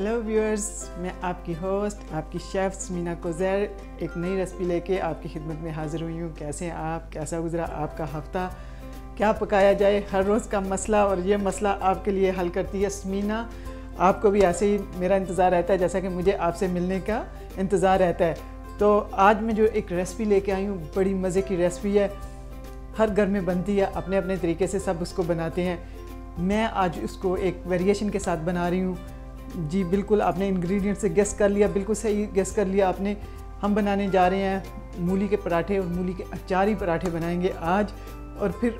Hello viewers, मैं आपकी host आपकी शेफ़ समीना कोज़ैर एक नई रेसिपी लेके आपकी खिदमत में हाज़िर हुई हूँ। कैसे हैं आप? कैसा गुज़रा आपका हफ़्ता? क्या पकाया जाए? हर रोज़ का मसला, और ये मसला आपके लिए हल करती है समीना। आपको भी ऐसे ही मेरा इंतज़ार रहता है जैसा कि मुझे आपसे मिलने का इंतज़ार रहता है। तो आज मैं जो एक रेसिपी लेके आई हूँ, बड़ी मज़े की रेसिपी है। हर घर में बनती है, अपने अपने तरीके से सब उसको बनाते हैं। मैं आज उसको एक वेरिएशन के साथ बना रही हूँ। जी बिल्कुल, आपने इंग्रेडिएंट से गेस कर लिया, बिल्कुल सही गेस कर लिया आपने। हम बनाने जा रहे हैं मूली के पराठे, और मूली के अचारी पराठे बनाएंगे आज। और फिर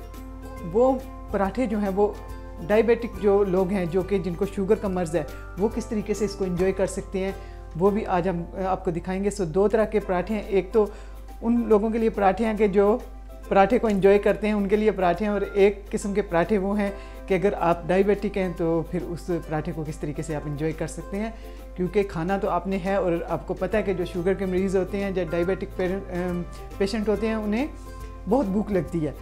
वो पराठे जो हैं वो डायबिटिक जो लोग हैं, जो कि जिनको शुगर का मर्ज़ है, वो किस तरीके से इसको एंजॉय कर सकते हैं, वो भी आज हम आपको दिखाएंगे। सो दो तरह के पराठे हैं। एक तो उन लोगों के लिए पराठे हैं कि जो पराठे को एंजॉय करते हैं, उनके लिए पराठे हैं। और एक किस्म के पराठे वो हैं कि अगर आप डायबिटिक हैं तो फिर उस पराठे को किस तरीके से आप एंजॉय कर सकते हैं। क्योंकि खाना तो आपने है, और आपको पता है कि जो शुगर के मरीज़ होते हैं, जो डायबिटिक पेशेंट होते हैं, उन्हें बहुत भूख लगती है।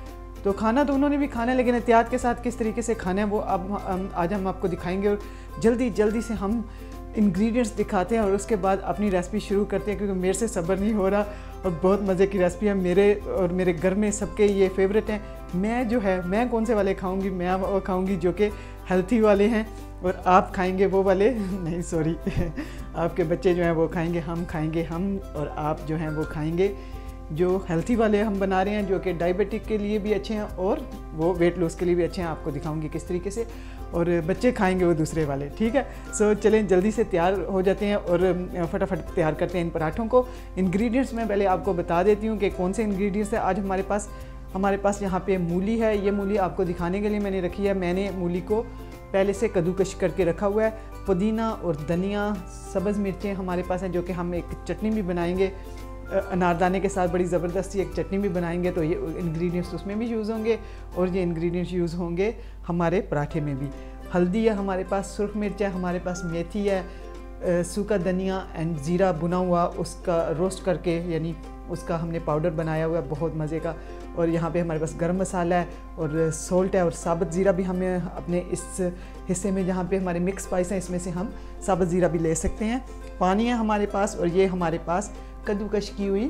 तो खाना तो उन्होंने भी खाना है, लेकिन एहतियात के साथ किस तरीके से खाना है वो अब आज हम आपको दिखाएंगे। और जल्दी से हम इंग्रेडिएंट्स दिखाते हैं और उसके बाद अपनी रेसिपी शुरू करते हैं, क्योंकि मेरे से सब्र नहीं हो रहा। और बहुत मज़े की रेसिपी है, मेरे और मेरे घर में सबके ये फेवरेट हैं। मैं कौन से वाले खाऊंगी? मैं वो खाऊंगी जो कि हेल्थी वाले हैं, और आप खाएंगे वो वाले नहीं, सॉरी आपके बच्चे जो हैं वो खाएंगे, हम खाएंगे हम, और आप जो हैं वो खाएंगे जो हेल्थी वाले हम बना रहे हैं, जो कि डायबिटिक के लिए भी अच्छे हैं और वो वेट लॉस के लिए भी अच्छे हैं। आपको दिखाऊंगी किस तरीके से, और बच्चे खाएंगे वो दूसरे वाले, ठीक है। सो चलें जल्दी से तैयार हो जाते हैं और फटाफट तैयार करते हैं इन पराठों को। इंग्रेडिएंट्स मैं पहले आपको बता देती हूँ कि कौन से इंग्रेडिएंट्स है आज हमारे पास यहाँ पे मूली है। ये मूली आपको दिखाने के लिए मैंने रखी है। मैंने मूली को पहले से कद्दूकश करके रखा हुआ है। पुदीना और धनिया, सब्ज़ मिर्चें हमारे पास हैं, जो कि हम एक चटनी भी बनाएंगे अनारदाने के साथ, बड़ी ज़बरदस्त एक चटनी भी बनाएंगे। तो ये इंग्रेडिएंट्स उसमें भी यूज़ होंगे, और ये इंग्रेडिएंट्स यूज़ होंगे हमारे पराठे में भी। हल्दी है हमारे पास, सुरख मिर्च है हमारे पास, मेथी है, सूखा धनिया एंड ज़ीरा भुना हुआ, उसका रोस्ट करके, यानी उसका हमने पाउडर बनाया हुआ है बहुत मज़े का। और यहाँ पे हमारे पास गरम मसाला है, और सॉल्ट है, और साबुत ज़ीरा भी हमें अपने इस हिस्से में, जहाँ पे हमारे मिक्स स्पाइस हैं, इसमें से हम साबुत ज़ीरा भी ले सकते हैं। पानी है हमारे पास, और ये हमारे पास कद्दूकश की हुई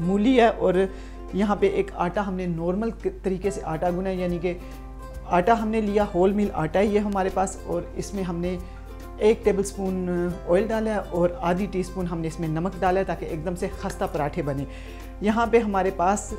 मूली है। और यहाँ पे एक आटा हमने नॉर्मल तरीके से आटा गुना है, यानी कि आटा हमने लिया, होल मिल आटा है ये हमारे पास। और इसमें हमने 1 टेबलस्पून ऑयल डाला है, और आधी टीस्पून हमने इसमें नमक डाला है, ताकि एकदम से खस्ता पराठे बने। यहाँ पे हमारे पास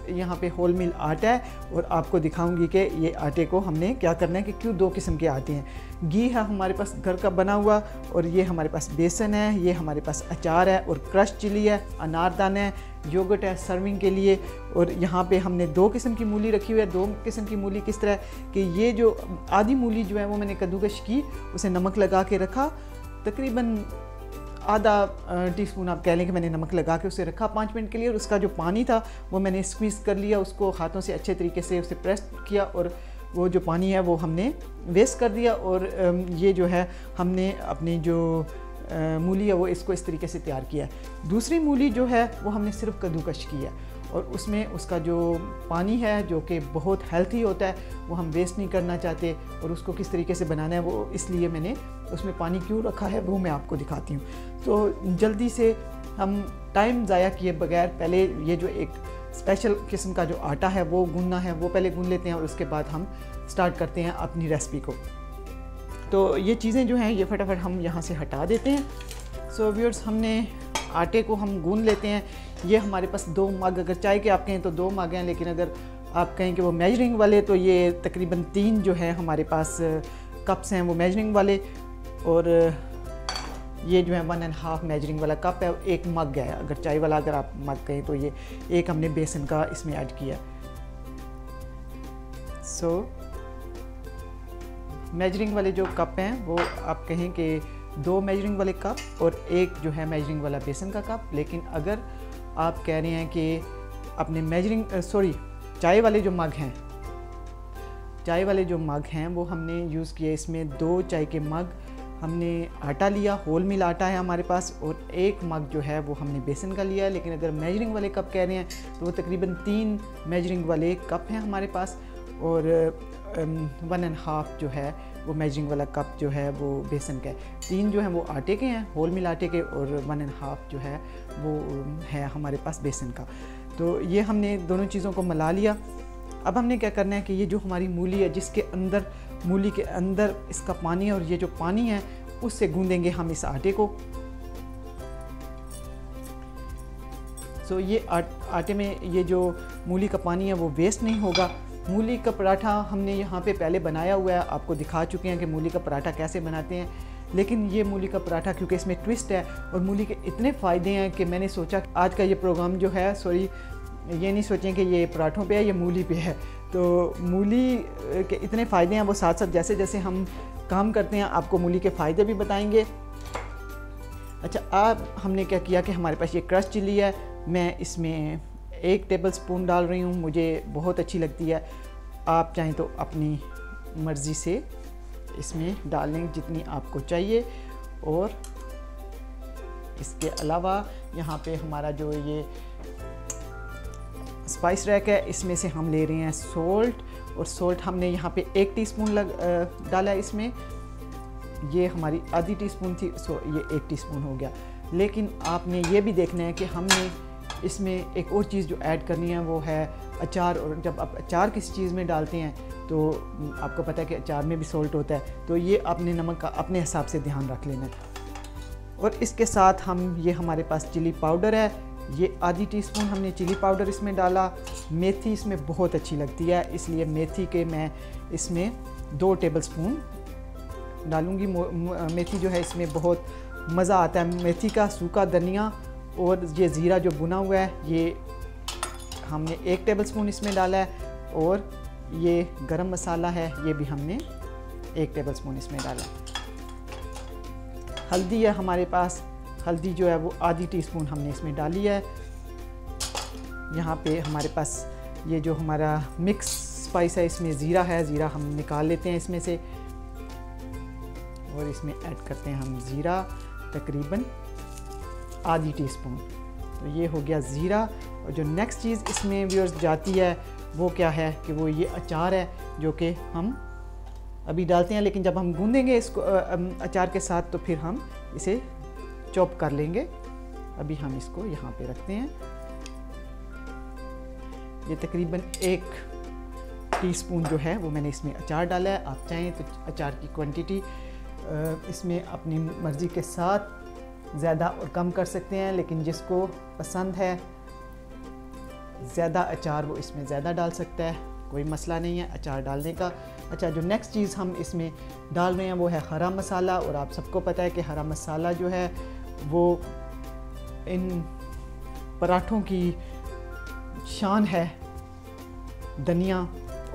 होल मिल आटा है, और आपको दिखाऊंगी कि ये आटे को हमने क्या करना है, कि क्यों दो किस्म के आटे हैं। घी है हमारे पास घर का बना हुआ, और ये हमारे पास बेसन है, ये हमारे पास अचार है, और क्रश चिली है, अनारदाना है, योगर्ट है सर्विंग के लिए। और यहाँ पे हमने 2 किस्म की मूली रखी हुई है। 2 किस्म की मूली किस तरह कि ये जो आधी मूली जो है वो मैंने कद्दूकश की, उसे नमक लगा के रखा, तकरीबन आधा टीस्पून आप कह लें कि मैंने नमक लगा के उसे रखा 5 मिनट के लिए। और उसका जो पानी था वो मैंने स्क्वीज़ कर लिया, उसको हाथों से अच्छे तरीके से उसे प्रेस किया, और वो जो पानी है वो हमने वेस्ट कर दिया। और ये जो है हमने अपनी जो मूली है वो इसको इस तरीके से तैयार किया है। दूसरी मूली जो है वो हमने सिर्फ कद्दूकश की है, और उसमें उसका जो पानी है, जो कि बहुत हेल्थी होता है, वो हम वेस्ट नहीं करना चाहते। और उसको किस तरीके से बनाना है वो, इसलिए मैंने उसमें पानी क्यों रखा है वो मैं आपको दिखाती हूँ। तो जल्दी से हम टाइम ज़ाया किए बगैर पहले ये जो एक स्पेशल किस्म का जो आटा है वो गूंदना है, वो पहले गूंद लेते हैं, और उसके बाद हम स्टार्ट करते हैं अपनी रेसिपी को। तो ये चीज़ें जो हैं ये फटाफट हम यहाँ से हटा देते हैं। सो व्यूअर्स, हमने आटे को हम गूंद लेते हैं। ये हमारे पास 2 मग, अगर चाय के आप कहें तो 2 मग हैं, लेकिन अगर आप कहें कि वो मेजरिंग वाले, तो ये तकरीबन 3 जो है हमारे पास कप्स हैं वो मेजरिंग वाले। और ये जो है 1.5 मेजरिंग वाला कप है, 1 मग है। अगर चाय वाला अगर आप मग कहें तो ये 1 हमने बेसन का इसमें ऐड किया। सो मेजरिंग वाले जो कप हैं वो आप कहें कि 2 मेजरिंग वाले कप, और 1 जो है मेजरिंग वाला बेसन का कप। लेकिन अगर आप कह रहे हैं कि अपने चाय वाले जो मग हैं वो हमने यूज़ किए, इसमें 2 चाय के मग हमने आटा लिया, होल मिल आटा है हमारे पास, और 1 मग जो है वो हमने बेसन का लिया है। लेकिन अगर मेजरिंग वाले कप कह रहे हैं तो वो तकरीबन 3 मेजरिंग वाले कप हैं हमारे पास, और 1.5 जो है वो मेजरिंग वाला कप जो है वो बेसन का है, 3 जो है वो आटे के हैं, होल मिल आटे के, और 1.5 जो है वो है हमारे पास बेसन का। तो ये हमने दोनों चीज़ों को मिला लिया। अब हमने क्या करना है कि ये जो हमारी मूली है, जिसके अंदर मूली के अंदर इसका पानी है, और ये जो पानी है उससे गूंदेंगे हम इस आटे को। तो ये आटे में ये जो मूली का पानी है वो वेस्ट नहीं होगा। मूली का पराठा हमने यहाँ पे पहले बनाया हुआ है, आपको दिखा चुके हैं कि मूली का पराठा कैसे बनाते हैं। लेकिन ये मूली का पराठा क्योंकि इसमें ट्विस्ट है और मूली के इतने फ़ायदे हैं कि मैंने सोचा आज का ये प्रोग्राम जो है, सॉरी ये नहीं सोचें कि ये पराठों पे है, ये मूली पे है। तो मूली के इतने फ़ायदे हैं, वो साथ साथ जैसे जैसे हम काम करते हैं आपको मूली के फ़ायदे भी बताएंगे। अच्छा, अब हमने क्या किया कि हमारे पास ये क्रश चिली है, मैं इसमें 1 टेबल स्पून डाल रही हूँ, मुझे बहुत अच्छी लगती है। आप चाहें तो अपनी मर्ज़ी से इसमें डाल लें जितनी आपको चाहिए। और इसके अलावा यहाँ पे हमारा जो ये स्पाइस रैक है, इसमें से हम ले रहे हैं सोल्ट, और सोल्ट हमने यहाँ पे 1 टीस्पून डाला है इसमें। ये हमारी आधी टीस्पून थी, सो ये 1 टीस्पून हो गया। लेकिन आपने ये भी देखना है कि हमने इसमें एक और चीज़ जो ऐड करनी है वो है अचार। और जब आप अचार किसी चीज़ में डालते हैं तो आपको पता है कि अचार में भी सोल्ट होता है, तो ये अपने नमक का अपने हिसाब से ध्यान रख लेना है। और इसके साथ हम ये हमारे पास चिली पाउडर है, ये आधी टीस्पून हमने चिली पाउडर इसमें डाला। मेथी इसमें बहुत अच्छी लगती है, इसलिए मेथी के मैं इसमें 2 टेबल स्पून डालूँगी। मेथी जो है इसमें बहुत मज़ा आता है। मेथी का सूखा धनिया और ये ज़ीरा जो भुना हुआ है ये हमने 1 टेबल स्पून इसमें डाला है। और ये गरम मसाला है, ये भी हमने 1 टेबल स्पून इसमें डाला। हल्दी है हमारे पास, हल्दी जो है वो आधी टीस्पून हमने इसमें डाली है। यहाँ पे हमारे पास ये जो हमारा मिक्स स्पाइस है, इसमें ज़ीरा है, ज़ीरा हम निकाल लेते हैं इसमें से, और इसमें ऐड करते हैं हम ज़ीरा तकरीबन आधी टीस्पून। तो ये हो गया ज़ीरा। और जो नेक्स्ट चीज़ इसमें व्यूअर्स जाती है वो क्या है कि वो ये अचार है, जो कि हम अभी डालते हैं, लेकिन जब हम गूंदेंगे इसको अचार के साथ तो फिर हम इसे चॉप कर लेंगे। अभी हम इसको यहाँ पे रखते हैं। ये तकरीबन 1 टीस्पून जो है वो मैंने इसमें अचार डाला है। आप चाहें तो अचार की क्वांटिटी इसमें अपनी मर्ज़ी के साथ ज़्यादा और कम कर सकते हैं, लेकिन जिसको पसंद है ज़्यादा अचार वो इसमें ज़्यादा डाल सकता है, कोई मसला नहीं है अचार डालने का। अच्छा, जो नेक्स्ट चीज़ हम इसमें डाल रहे हैं वो है हरा मसाला। और आप सबको पता है कि हरा मसाला जो है वो इन पराठों की शान है। धनिया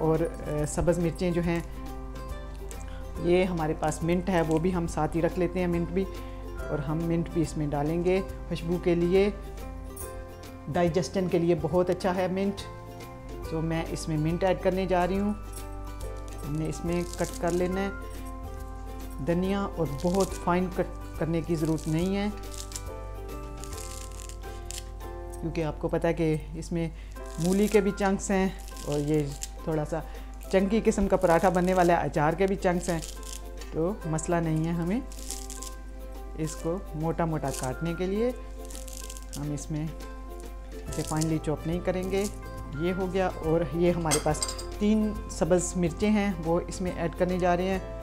और सब्ज़ मिर्चें जो हैं, ये हमारे पास मिंट है वो भी हम साथ ही रख लेते हैं, मिंट भी। और हम मिंट भी इसमें डालेंगे खुशबू के लिए, डाइजेशन के लिए बहुत अच्छा है मिंट। तो मैं इसमें मिंट ऐड करने जा रही हूँ। हमने इसमें कट कर लेना है धनिया, और बहुत फाइन कट करने की ज़रूरत नहीं है, क्योंकि आपको पता है कि इसमें मूली के भी चंक्स हैं और ये थोड़ा सा चंकी किस्म का पराठा बनने वाला है, अचार के भी चंक्स हैं, तो मसला नहीं है हमें इसको मोटा मोटा काटने के लिए। हम इसमें इसे फाइनली चॉप नहीं करेंगे। ये हो गया। और ये हमारे पास 3 सब्ज़ मिर्चें हैं वो इसमें ऐड करने जा रहे हैं।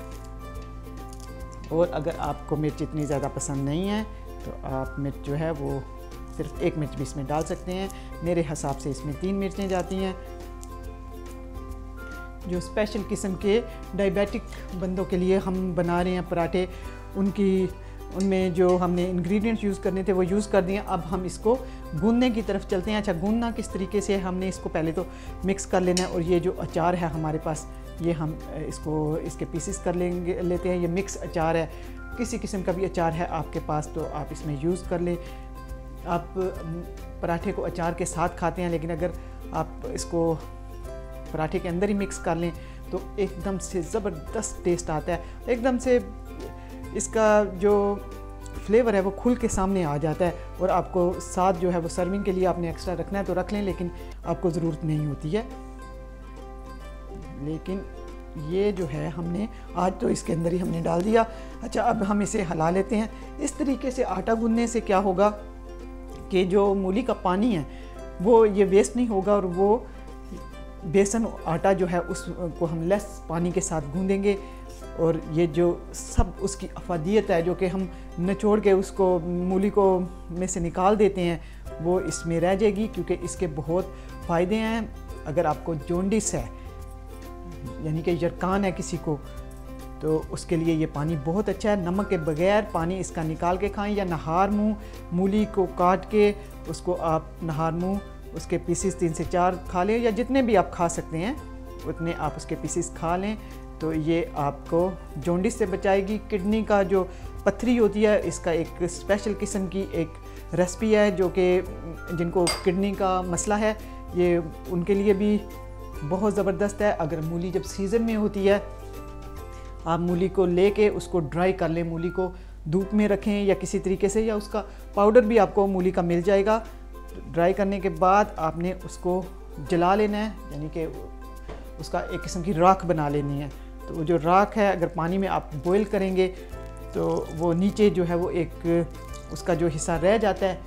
और अगर आपको मिर्च इतनी ज़्यादा पसंद नहीं है तो आप मिर्च जो है वो सिर्फ 1 मिर्च भी इसमें डाल सकते हैं। मेरे हिसाब से इसमें 3 मिर्चें जाती हैं। जो स्पेशल किस्म के डायबिटिक बंदों के लिए हम बना रहे हैं पराठे, उनमें जो हमने इंग्रेडिएंट्स यूज़ करने थे वो यूज़ कर दिए। अब हम इसको गूंदने की तरफ चलते हैं। अच्छा, गूंदना किस तरीके से, हमने इसको पहले तो मिक्स कर लेना है। और ये जो अचार है हमारे पास, ये हम इसके पीसेस कर लेते हैं। ये मिक्स अचार है, किसी किस्म का भी अचार है आपके पास तो आप इसमें यूज़ कर लें। आप पराठे को अचार के साथ खाते हैं, लेकिन अगर आप इसको पराठे के अंदर ही मिक्स कर लें तो एकदम से ज़बरदस्त टेस्ट आता है। एकदम से इसका जो फ्लेवर है वो खुल के सामने आ जाता है। और आपको साथ जो है वो सर्विंग के लिए आपने एक्स्ट्रा रखना है तो रख लें, लेकिन आपको ज़रूरत नहीं होती है। लेकिन ये जो है हमने आज तो इसके अंदर ही हमने डाल दिया। अच्छा, अब हम इसे हिला लेते हैं। इस तरीके से आटा गूंदने से क्या होगा कि जो मूली का पानी है वो ये वेस्ट नहीं होगा, और वो बेसन आटा जो है उसको हम लेस पानी के साथ गूंदेंगे, और ये जो सब उसकी अफादियत है जो कि हम निचोड़ के उसको मूली को में से निकाल देते हैं वो इसमें रह जाएगी, क्योंकि इसके बहुत फ़ायदे हैं। अगर आपको जॉन्डिस है यानी कि यरकान है किसी को, तो उसके लिए ये पानी बहुत अच्छा है। नमक के बगैर पानी इसका निकाल के खाएं, या नहार मुँह मूली को काट के उसको आप नहार मुँह उसके पीसीस 3 से 4 खा लें, या जितने भी आप खा सकते हैं उतने आप उसके पीसीस खा लें, तो ये आपको जॉन्डिस से बचाएगी। किडनी का जो पथरी होती है, इसका एक स्पेशल किस्म की एक रेसिपी है जो कि जिनको किडनी का मसला है, ये उनके लिए भी बहुत ज़बरदस्त है। अगर मूली जब सीज़न में होती है, आप मूली को लेके उसको ड्राई कर लें, मूली को धूप में रखें या किसी तरीके से, या उसका पाउडर भी आपको मूली का मिल जाएगा। ड्राई करने के बाद आपने उसको जला लेना है, यानी कि उसका एक किस्म की राख बना लेनी है। तो वो जो राख है, अगर पानी में आप बॉईल करेंगे तो वो नीचे जो है वो एक उसका जो हिस्सा रह जाता है,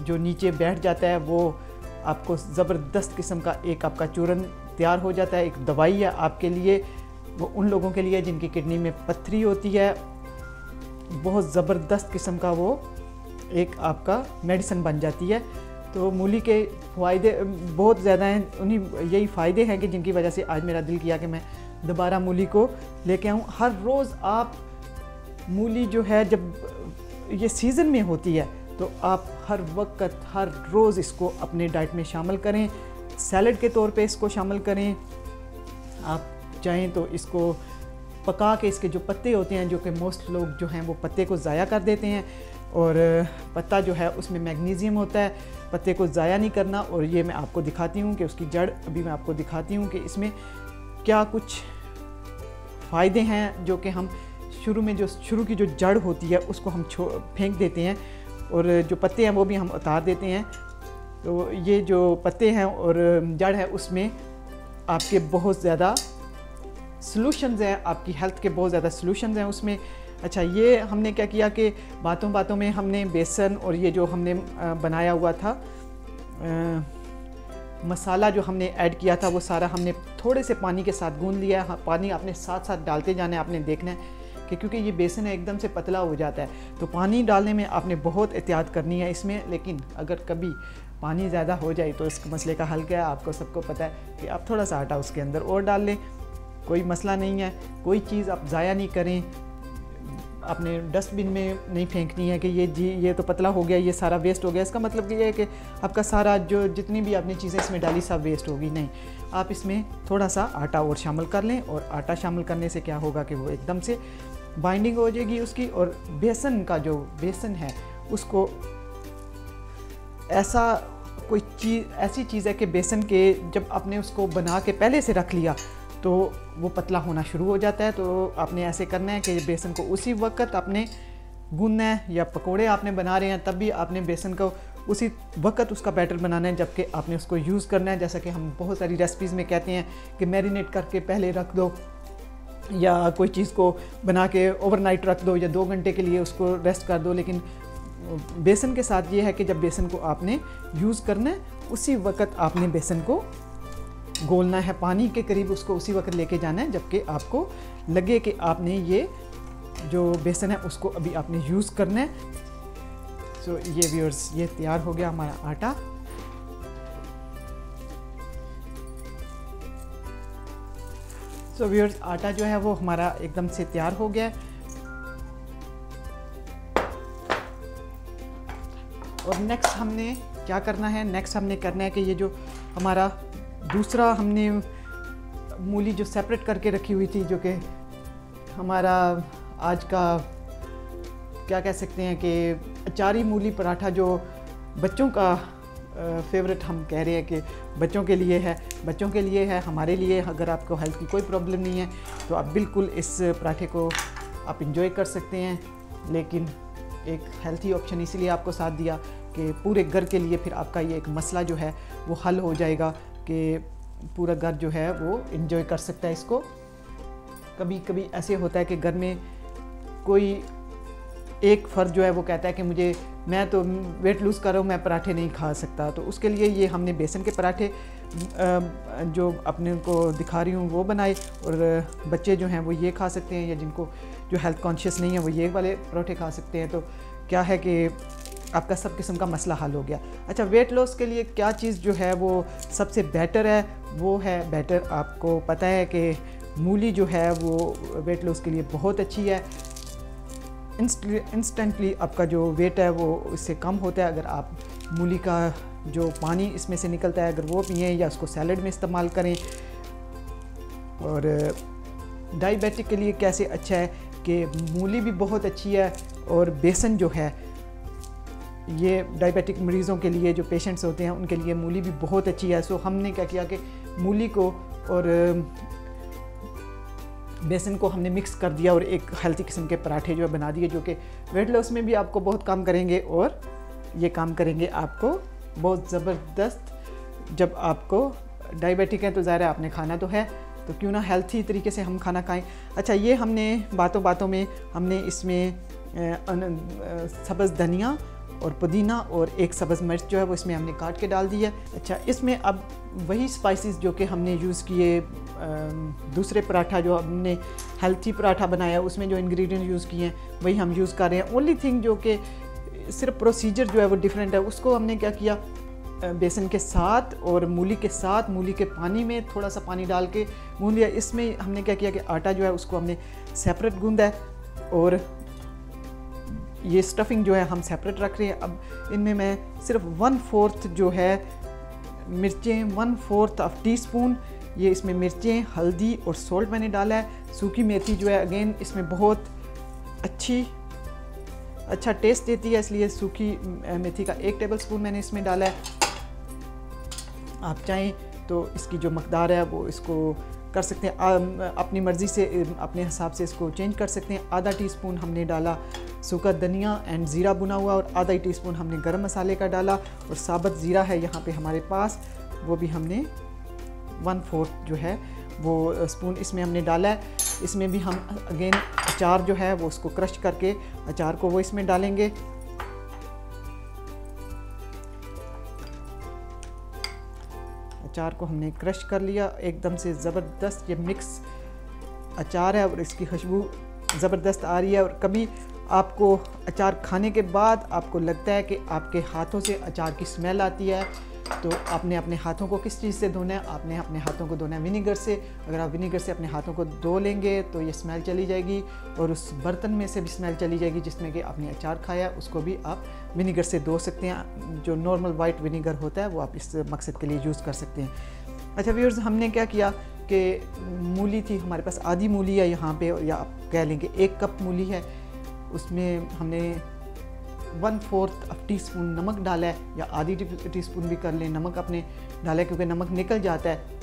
जो नीचे बैठ जाता है, वो आपको ज़बरदस्त किस्म का एक आपका चूरन तैयार हो जाता है। एक दवाई है आपके लिए, वो उन लोगों के लिए जिनकी किडनी में पथरी होती है, बहुत ज़बरदस्त किस्म का वो एक आपका मेडिसिन बन जाती है। तो मूली के फ़ायदे बहुत ज़्यादा हैं, उन्हीं यही फ़ायदे हैं कि जिनकी वजह से आज मेरा दिल किया कि मैं दोबारा मूली को लेके आऊँ। हर रोज़ आप मूली जो है, जब ये सीज़न में होती है, तो आप हर वक्त हर रोज़ इसको अपने डाइट में शामिल करें। सैलड के तौर पे इसको शामिल करें। आप चाहें तो इसको पका के, इसके जो पत्ते होते हैं, जो कि मोस्ट लोग जो हैं वो पत्ते को ज़ाया कर देते हैं, और पत्ता जो है उसमें मैग्नीशियम होता है, पत्ते को ज़ाया नहीं करना। और ये मैं आपको दिखाती हूँ कि उसकी जड़, अभी मैं आपको दिखाती हूँ कि इसमें क्या कुछ फ़ायदे हैं, जो कि हम शुरू में जो शुरू की जो जड़ होती है उसको हम फेंक देते हैं, और जो पत्ते हैं वो भी हम उतार देते हैं। तो ये जो पत्ते हैं और जड़ है उसमें आपके बहुत ज़्यादा सॉल्यूशंस हैं, आपकी हेल्थ के बहुत ज़्यादा सॉल्यूशंस हैं उसमें। अच्छा, ये हमने क्या किया कि बातों बातों में हमने बेसन और ये जो हमने बनाया हुआ था मसाला जो हमने ऐड किया था, वो सारा हमने थोड़े से पानी के साथ गूंद लिया। हाँ, पानी आपने साथ साथ डालते जाना है। आपने देखना है कि क्योंकि ये बेसन है एकदम से पतला हो जाता है, तो पानी डालने में आपने बहुत एहतियात करनी है इसमें। लेकिन अगर कभी पानी ज़्यादा हो जाए तो इस मसले का हल क्या है, आपको सबको पता है कि आप थोड़ा सा आटा उसके अंदर और डाल लें, कोई मसला नहीं है। कोई चीज़ आप ज़ाया नहीं करें, आपने डस्टबिन में नहीं फेंकनी है कि ये तो पतला हो गया, ये सारा वेस्ट हो गया। इसका मतलब ये है कि आपका सारा जो जितनी भी आपने चीज़ें इसमें डाली सब वेस्ट होगी, नहीं। आप इसमें थोड़ा सा आटा और शामिल कर लें, और आटा शामिल करने से क्या होगा कि वो एकदम से बाइंडिंग हो जाएगी उसकी। और बेसन का जो बेसन है उसको ऐसा कोई चीज़ ऐसी चीज़ है कि बेसन के जब आपने उसको बना के पहले से रख लिया तो वो पतला होना शुरू हो जाता है। तो आपने ऐसे करना है कि बेसन को उसी वक्त आपने गूंदना है, या पकोड़े आपने बना रहे हैं तब भी आपने बेसन को उसी वक्त उसका बैटर बनाना है जबकि आपने उसको यूज़ करना है। जैसा कि हम बहुत सारी रेसिपीज़ में कहते हैं कि मैरिनेट करके पहले रख दो, या कोई चीज़ को बना के ओवरनाइट रख दो, या 2 घंटे के लिए उसको रेस्ट कर दो। लेकिन बेसन के साथ ये है कि जब बेसन को आपने यूज़ करना है उसी वक्त आपने बेसन को गोलना है, पानी के करीब उसको उसी वक्त लेके जाना है जबकि आपको लगे कि आपने ये जो बेसन है उसको अभी आपने यूज़ करना है। सो ये व्यूअर्स, ये तैयार हो गया हमारा आटा। सो व्यूअर्स, आटा जो है वो हमारा एकदम से तैयार हो गया। और नेक्स्ट हमने क्या करना है, नेक्स्ट हमने करना है कि ये जो हमारा दूसरा हमने मूली जो सेपरेट करके रखी हुई थी, जो कि हमारा आज का क्या कह सकते हैं कि अचारी मूली पराठा, जो बच्चों का फेवरेट हम कह रहे हैं कि बच्चों के लिए है, बच्चों के लिए है, हमारे लिए। अगर आपको हेल्थ की कोई प्रॉब्लम नहीं है तो आप बिल्कुल इस पराठे को आप इंजॉय कर सकते हैं। लेकिन एक हेल्थी ऑप्शन इसलिए आपको साथ दिया कि पूरे घर के लिए फिर आपका ये एक मसला जो है वो हल हो जाएगा कि पूरा घर जो है वो इंजॉय कर सकता है इसको। कभी कभी ऐसे होता है कि घर में कोई एक फ़र्द जो है वो कहता है कि मैं तो वेट लूज़ कर रहा हूँ, मैं पराठे नहीं खा सकता। तो उसके लिए ये हमने बेसन के पराठे जो अपने को दिखा रही हूँ वो बनाए, और बच्चे जो हैं वो ये खा सकते हैं, या जिनको जो हेल्थ कॉन्शियस नहीं है वो ये वाले पराठे खा सकते हैं। तो क्या है कि आपका सब किस्म का मसला हल हो गया। अच्छा, वेट लॉस के लिए क्या चीज़ जो है वो सबसे बेटर है, वो है बेटर, आपको पता है कि मूली जो है वो वेट लॉस के लिए बहुत अच्छी है। इंस्टेंटली आपका जो वेट है वो इससे कम होता है अगर आप मूली का जो पानी इसमें से निकलता है अगर वो पिएँ, या उसको सैलड में इस्तेमाल करें। और डायबिटिक के लिए कैसे अच्छा है कि मूली भी बहुत अच्छी है, और बेसन जो है ये डायबिटिक मरीज़ों के लिए, जो पेशेंट्स होते हैं उनके लिए मूली भी बहुत अच्छी है। सो हमने क्या किया कि मूली को और बेसन को हमने मिक्स कर दिया और एक हेल्थी किस्म के पराठे जो है बना दिए, जो कि वेट लॉस में भी आपको बहुत काम करेंगे, और ये काम करेंगे आपको बहुत ज़बरदस्त। जब आपको डायबिटिक है तो ज़ाहिर है आपने खाना तो है, तो क्यों ना हेल्थी तरीके से हम खाना खाएं। अच्छा, ये हमने बातों बातों में हमने इसमें सब्ज़ धनिया और पुदीना और एक सब्ज़ मिर्च जो है वो इसमें हमने काट के डाल दी है। अच्छा, इसमें अब वही स्पाइसेस जो कि हमने यूज़ किए दूसरे पराठा जो हमने हेल्थी पराठा बनाया उसमें जो इंग्रेडिएंट यूज़ किए हैं वही हम यूज़ कर रहे हैं। ओनली थिंग जो कि सिर्फ प्रोसीजर जो है वो डिफरेंट है, उसको हमने क्या किया, बेसन के साथ और मूली के साथ, मूली के पानी में थोड़ा सा पानी डाल के गूंद लिया। इसमें हमने क्या किया कि आटा जो है उसको हमने सेपरेट गूंदा है, और ये स्टफिंग जो है हम सेपरेट रख रहे हैं। अब इनमें मैं सिर्फ 1/4 जो है मिर्चें, 1/4 ऑफ टीस्पून ये इसमें मिर्चें, हल्दी और सॉल्ट मैंने डाला है। सूखी मेथी जो है अगेन इसमें बहुत अच्छा टेस्ट देती है, इसलिए सूखी मेथी का 1 टेबलस्पून मैंने इसमें डाला है। आप चाहें तो इसकी जो मकदार है वो इसको कर सकते हैं, अपनी मर्ज़ी से अपने हिसाब से इसको चेंज कर सकते हैं। आधा टीस्पून हमने डाला सूखा धनिया एंड ज़ीरा भुना हुआ, और आधा ही टीस्पून हमने गरम मसाले का डाला, और साबुत ज़ीरा है यहाँ पे हमारे पास, वो भी हमने 1/4 जो है वो स्पून इसमें हमने डाला है। इसमें भी हम अगेन अचार जो है वो उसको क्रश करके अचार को वो इसमें डालेंगे। अचार को हमने क्रश कर लिया, एकदम से ज़बरदस्त ये मिक्स अचार है और इसकी खुशबू ज़बरदस्त आ रही है। और कभी आपको अचार खाने के बाद आपको लगता है कि आपके हाथों से अचार की स्मेल आती है, तो आपने अपने हाथों को किस चीज़ से धोना है, आपने अपने हाथों को धोना है विनीगर से। अगर आप विनीगर से अपने हाथों को धो लेंगे तो ये स्मेल चली जाएगी, और उस बर्तन में से भी स्मेल चली जाएगी जिसमें कि आपने अचार खाया, उसको भी आप विनीगर से धो सकते हैं। जो नॉर्मल वाइट विनीगर होता है वो आप इस मकसद के लिए यूज़ कर सकते हैं। अच्छा व्यूअर्स, हमने क्या किया कि मूली थी हमारे पास, आधी मूली है यहाँ पे, या आप कह लेंगे 1 कप मूली है, उसमें हमने 1/4 टीस्पून नमक डाला है, या आधी टीस्पून भी कर लें नमक अपने डाला है, क्योंकि नमक निकल जाता है।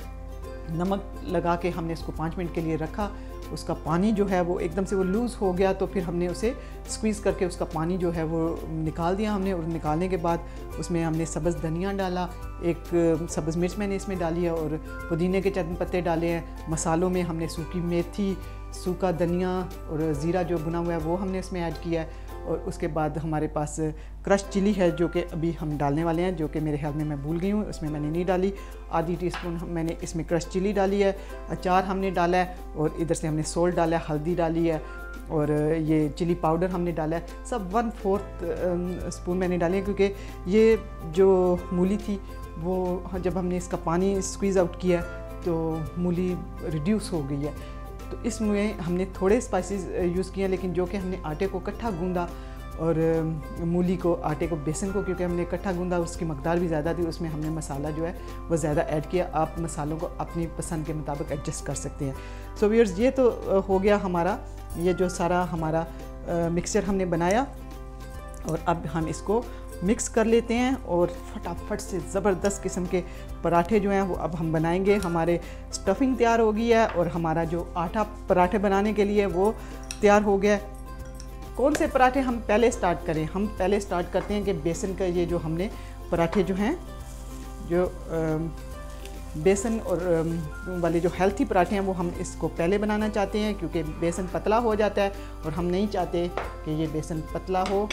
नमक लगा के हमने इसको 5 मिनट के लिए रखा। उसका पानी जो है वो एकदम से वो लूज़ हो गया, तो फिर हमने उसे स्क्वीज़ करके उसका पानी जो है वो निकाल दिया हमने। और निकालने के बाद उसमें हमने सब्ज़ धनिया डाला, एक सब्ज़ मिर्च मैंने इसमें डाली है, और पुदीने के चंद पत्ते डाले हैं। मसालों में हमने सूखी मेथी, सूखा धनिया और ज़ीरा जो भुना हुआ है वो हमने इसमें ऐड किया है। और उसके बाद हमारे पास क्रश चिली है जो कि अभी हम डालने वाले हैं, जो कि मेरे ख्याल में मैं भूल गई हूँ, उसमें मैंने नहीं डाली। आधी टीस्पून मैंने इसमें क्रश चिली डाली है। अचार हमने डाला है, और इधर से हमने सॉल्ट डाला है, हल्दी डाली है, और ये चिली पाउडर हमने डाला है। सब 1/4 स्पून मैंने डाली है, क्योंकि ये जो मूली थी वो जब हमने इसका पानी स्क्वीज़ आउट किया तो मूली रिड्यूस हो गई है। तो इसमें हमने थोड़े स्पाइसेस यूज़ किए, लेकिन जो कि हमने आटे को इकट्ठा गूंदा, और मूली को, आटे को, बेसन को क्योंकि हमने इकट्ठा गूंदा, उसकी मकदार भी ज़्यादा थी, उसमें हमने मसाला जो है वो ज़्यादा ऐड किया। आप मसालों को अपनी पसंद के मुताबिक एडजस्ट कर सकते हैं। सो व्यूअर्स, ये तो हो गया हमारा, ये जो सारा हमारा मिक्सचर हमने बनाया, और अब हम इसको मिक्स कर लेते हैं, और फटाफट से ज़बरदस्त किस्म के पराठे जो हैं वो अब हम बनाएंगे। हमारे स्टफिंग तैयार हो गई है, और हमारा जो आटा पराठे बनाने के लिए वो तैयार हो गया है। कौन से पराठे हम पहले स्टार्ट करें? हम पहले स्टार्ट करते हैं कि बेसन का ये जो हमने पराठे जो हैं, जो बेसन और वाले जो हेल्थी पराठे हैं वो हम इसको पहले बनाना चाहते हैं, क्योंकि बेसन पतला हो जाता है और हम नहीं चाहते कि ये बेसन पतला हो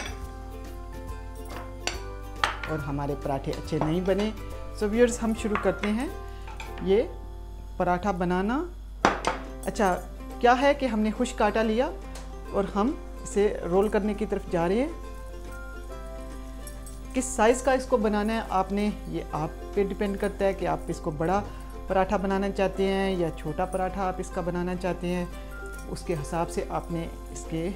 और हमारे पराठे अच्छे नहीं बने। सो व्यूअर्स, हम शुरू करते हैं ये पराठा बनाना। अच्छा, क्या है कि हमने खुश्क आटा लिया और हम इसे रोल करने की तरफ जा रहे हैं। किस साइज़ का इसको बनाना है आपने, ये आप पे डिपेंड करता है कि आप इसको बड़ा पराठा बनाना चाहते हैं या छोटा पराठा आप इसका बनाना चाहते हैं। उसके हिसाब से आपने इसके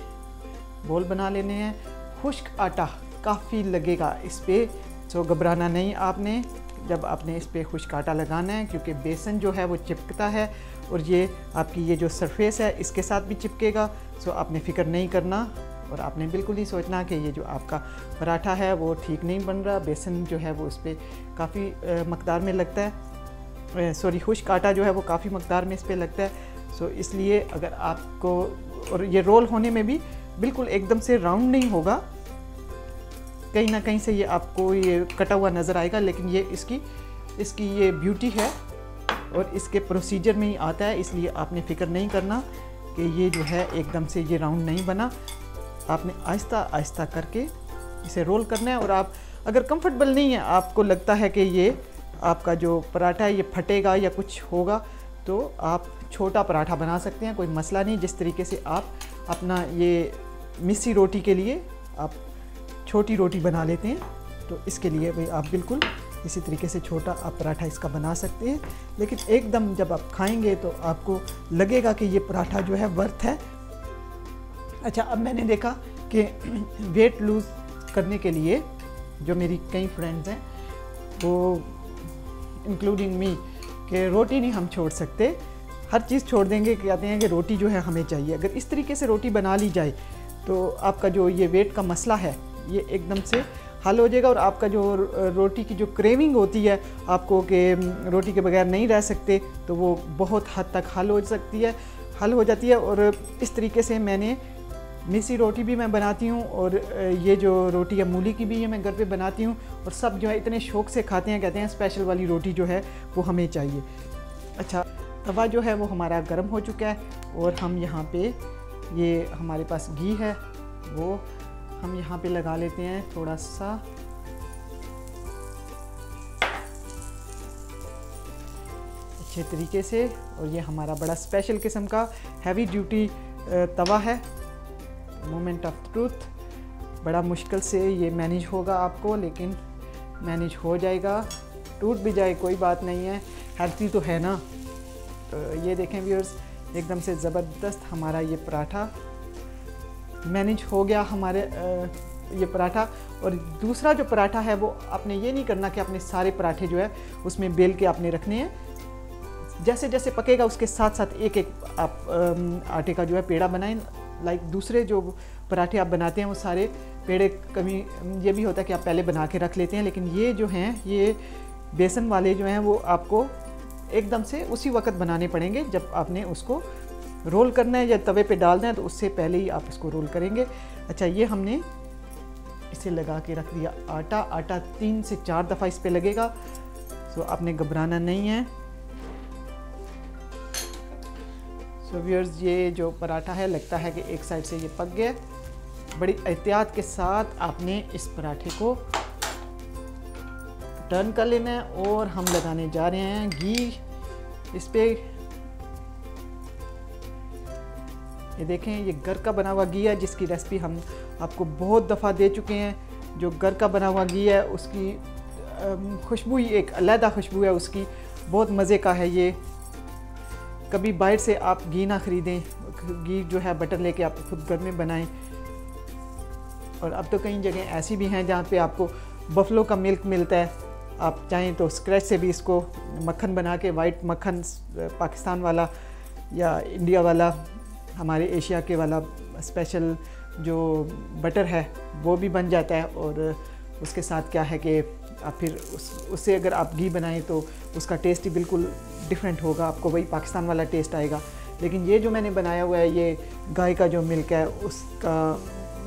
बोल बना लेने हैं। खुश्क आटा काफ़ी लगेगा इस पर, सो घबराना नहीं आपने जब आपने इस पर खुश्क आटा लगाना है, क्योंकि बेसन जो है वो चिपकता है और ये आपकी ये जो सरफेस है इसके साथ भी चिपकेगा। सो आपने फ़िक्र नहीं करना और आपने बिल्कुल नहीं सोचना कि ये जो आपका पराठा है वो ठीक नहीं बन रहा। बेसन जो है वो इस पर काफ़ी मकदार में लगता है, सॉरी खुश्क आटा जो है वो काफ़ी मकदार में इस पर लगता है। सो इसलिए अगर आपको, और ये रोल होने में भी बिल्कुल एकदम से राउंड नहीं होगा, कहीं ना कहीं से ये आपको ये कटा हुआ नज़र आएगा, लेकिन ये इसकी ये ब्यूटी है और इसके प्रोसीजर में ही आता है। इसलिए आपने फ़िक्र नहीं करना कि ये जो है एकदम से ये राउंड नहीं बना। आपने आहिस्ता आहिस्ता करके इसे रोल करना है। और आप अगर कंफर्टेबल नहीं है, आपको लगता है कि ये आपका जो पराठा है ये फटेगा या कुछ होगा, तो आप छोटा पराठा बना सकते हैं, कोई मसला नहीं। जिस तरीके से आप अपना ये मिस्सी रोटी के लिए आप छोटी रोटी बना लेते हैं, तो इसके लिए भाई आप बिल्कुल इसी तरीके से छोटा आप पराठा इसका बना सकते हैं। लेकिन एकदम जब आप खाएंगे तो आपको लगेगा कि ये पराठा जो है वर्थ है। अच्छा, अब मैंने देखा कि वेट लूज़ करने के लिए जो मेरी कई फ्रेंड्स हैं, वो इंक्लूडिंग मी, कि रोटी नहीं हम छोड़ सकते, हर चीज़ छोड़ देंगे। कहते हैं कि रोटी जो है हमें चाहिए। अगर इस तरीके से रोटी बना ली जाए तो आपका जो ये वेट का मसला है ये एकदम से हल हो जाएगा। और आपका जो रोटी की जो क्रेविंग होती है आपको कि रोटी के बगैर नहीं रह सकते, तो वो बहुत हद तक हल हो जाती है। और इस तरीके से मैंने मिस्सी रोटी भी मैं बनाती हूँ और ये जो रोटी है मूली की भी ये मैं घर पे बनाती हूँ, और सब जो है इतने शौक़ से खाते हैं, कहते हैं स्पेशल वाली रोटी जो है वो हमें चाहिए। अच्छा, तवा जो है वो हमारा गर्म हो चुका है और हम यहाँ पे ये हमारे पास घी है वो हम यहाँ पे लगा लेते हैं थोड़ा सा। अच्छे तरीके से। और ये हमारा बड़ा स्पेशल किस्म का हैवी ड्यूटी तवा है। मोमेंट ऑफ ट्रूथ, बड़ा मुश्किल से ये मैनेज होगा आपको, लेकिन मैनेज हो जाएगा। टूट भी जाए कोई बात नहीं है, हेल्थी तो है ना। तो ये देखें व्यूअर्स, एकदम से ज़बरदस्त हमारा ये पराठा मैनेज हो गया हमारे ये पराठा। और दूसरा जो पराठा है वो आपने ये नहीं करना कि आपने सारे पराठे जो है उसमें बेल के आपने रखने हैं। जैसे जैसे पकेगा उसके साथ साथ एक एक आप आटे का जो है पेड़ा बनाएं। लाइक दूसरे जो पराठे आप बनाते हैं वो सारे पेड़े, कभी ये भी होता है कि आप पहले बना के रख लेते हैं, लेकिन ये जो हैं ये बेसन वाले जो हैं वो आपको एकदम से उसी वक्त बनाने पड़ेंगे जब आपने उसको रोल करना है या तवे पे डालना है, तो उससे पहले ही आप इसको रोल करेंगे। अच्छा, ये हमने इसे लगा के रख दिया आटा 3 से 4 दफ़ा इस पे लगेगा। सो आपने घबराना नहीं है। सो व्यूअर्स, ये जो पराठा है लगता है कि एक साइड से ये पक गया। बड़ी एहतियात के साथ आपने इस पराठे को टर्न कर लेना है और हम लगाने जा रहे हैं घी इस पे। ये देखें, ये घर का बना हुआ घी है जिसकी रेसिपी हम आपको बहुत दफ़ा दे चुके हैं। जो घर का बना हुआ घी है उसकी खुशबू ही एक अलग खुशबू है उसकी, बहुत मज़े का है ये। कभी बाहर से आप घी ना ख़रीदें, घी जो है बटर लेके आप खुद घर में बनाएं। और अब तो कई जगह ऐसी भी हैं जहाँ पे आपको बफलो का मिल्क मिलता है। आप चाहें तो स्क्रैच से भी इसको मक्खन बना के, वाइट मक्खन पाकिस्तान वाला या इंडिया वाला, हमारे एशिया के वाला स्पेशल जो बटर है वो भी बन जाता है। और उसके साथ क्या है कि आप फिर उससे अगर आप घी बनाएं तो उसका टेस्ट ही बिल्कुल डिफरेंट होगा, आपको वही पाकिस्तान वाला टेस्ट आएगा। लेकिन ये जो मैंने बनाया हुआ है ये गाय का जो मिल्क है उसका